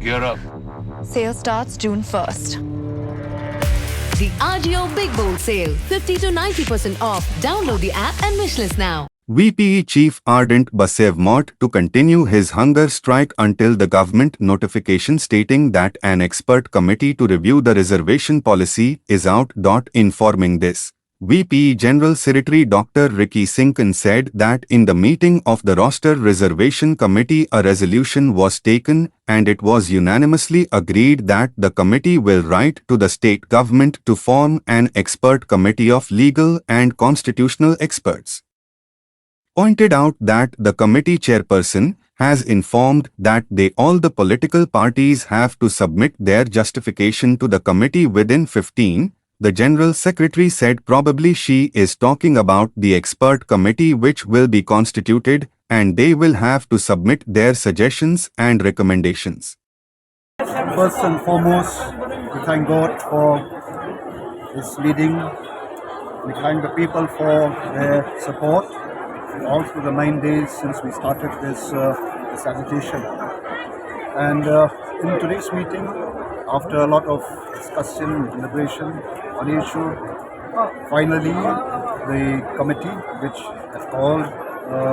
Gear up. Sale starts June 1st. The RDO Big Bold Sale, 50 to 90% off. Download the app and wishlist now. VPE Chief Ardent Basev Mott to continue his hunger strike until the government notification stating that an expert committee to review the reservation policy is out. Informing this, VPE General Secretary Dr. Ricky Sinkin said that in the meeting of the roster reservation committee a resolution was taken and it was unanimously agreed that the committee will write to the state government to form an expert committee of legal and constitutional experts. Pointed out that the committee chairperson has informed that all the political parties have to submit their justification to the committee within 15. The General Secretary said probably she is talking about the expert committee which will be constituted and they will have to submit their suggestions and recommendations. First and foremost, we thank God for this meeting. We thank the people for their support all through the 9 days since we started this agitation. And in today's meeting, after a lot of discussion and deliberation on the issue, finally the committee, which has called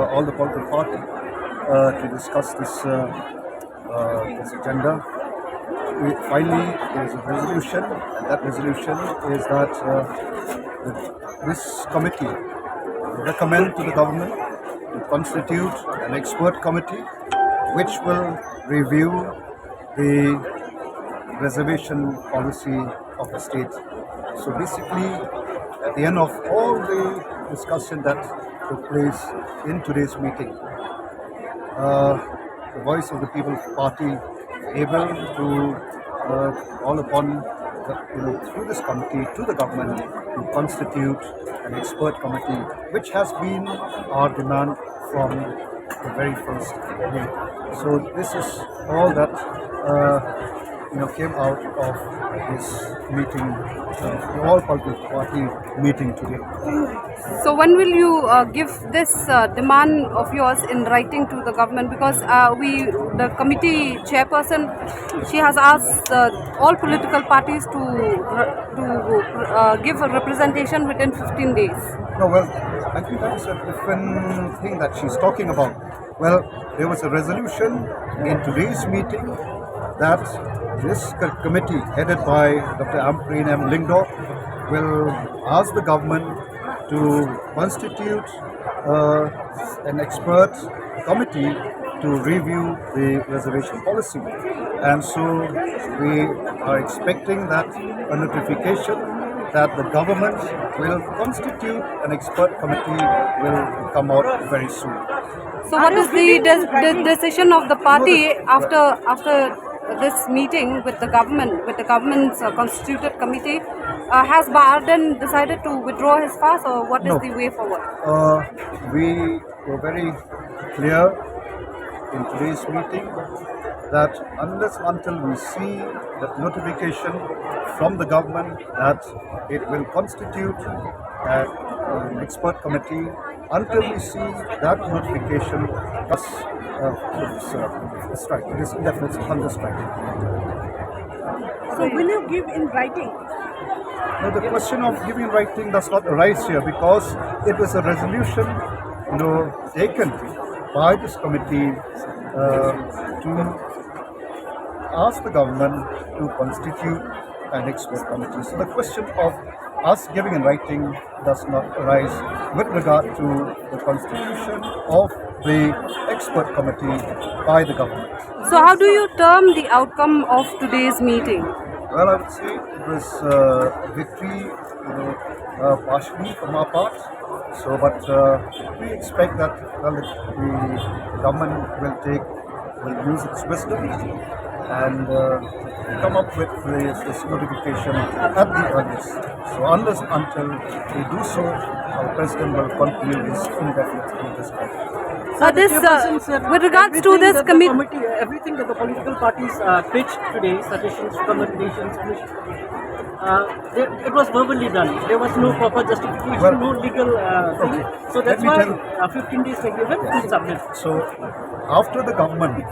all the political parties to discuss this agenda, finally there is a resolution, and that resolution is that this committee recommend to the government to constitute an expert committee which will review the reservation policy of the state. So basically, at the end of all the discussion that took place in today's meeting, the voice of the People's Party able to call upon through this committee to the government to constitute an expert committee, which has been our demand from the very first day. So this is all that came out of this meeting, the all political party meeting today. So when will you give this demand of yours in writing to the government? Because the committee chairperson, she has asked all political parties to give a representation within 15 days. No, well, I think that is a different thing that she's talking about. Well, there was a resolution in today's meeting that this committee headed by Dr. Ampreen M. Lingdor will ask the government to constitute an expert committee to review the reservation policy. And so we are expecting that a notification that the government will constitute an expert committee will come out very soon. So what is the decision of the party after this meeting with the government's constituted committee? Has Biden decided to withdraw his fast, or what is the way forward? We were very clear in today's meeting that unless until we see that notification from the government that it will constitute an expert committee, until we see that notification, thus strike. It is indefinite hunger strike. So will you give in writing? Now the question of giving writing does not arise here because it was a resolution, taken by this committee to ask the government to constitute an expert committee. So the question of us giving in writing does not arise with regard to the constitution of the expert committee by the government. So how do you term the outcome of today's meeting? Well, I would say it was a victory, partially from our part. So, but we expect that the government will use its wisdom and come up with this notification at the earliest. So unless until we do so, our president will continue his indefinite hunger strike. With regards to this committee, everything that the political parties pitched today, suggestions, recommendations, it was verbally done. There was no proper justification, no legal thing. So that's why 15 days were given to submit. So after the government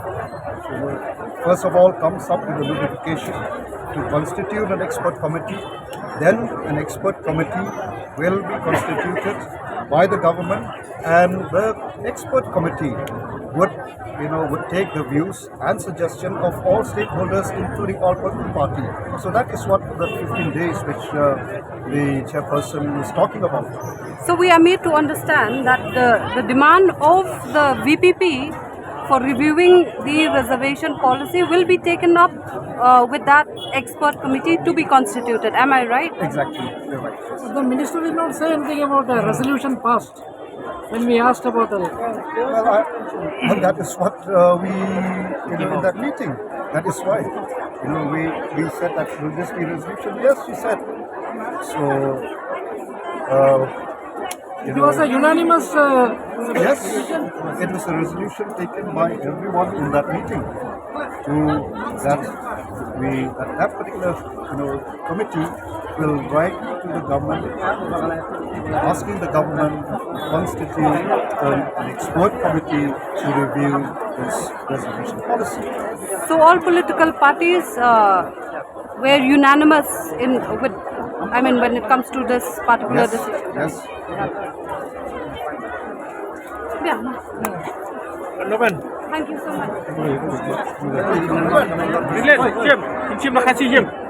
first of all comes up with a notification to constitute an expert committee. Then an expert committee will be constituted by the government, and the expert committee would take the views and suggestion of all stakeholders, including all political parties. So that is what the 15 days which the chairperson is talking about. So we are made to understand that the demand of the VPP for reviewing the reservation policy will be taken up with that expert committee to be constituted. Am I right? Exactly, you're right. The minister did not say anything about the resolution passed when we asked about it. Well, that is what we in that meeting. That is why we said that will this be resolution? Yes, she said. So It was a unanimous. yes, it was a resolution taken by everyone in that meeting that particular committee will write to the government asking the government to constitute an expert committee to review this reservation policy. So all political parties were unanimous when it comes to this particular Yes, decision. yes. Yeah. Thank you so much. Terima kasih, Jim.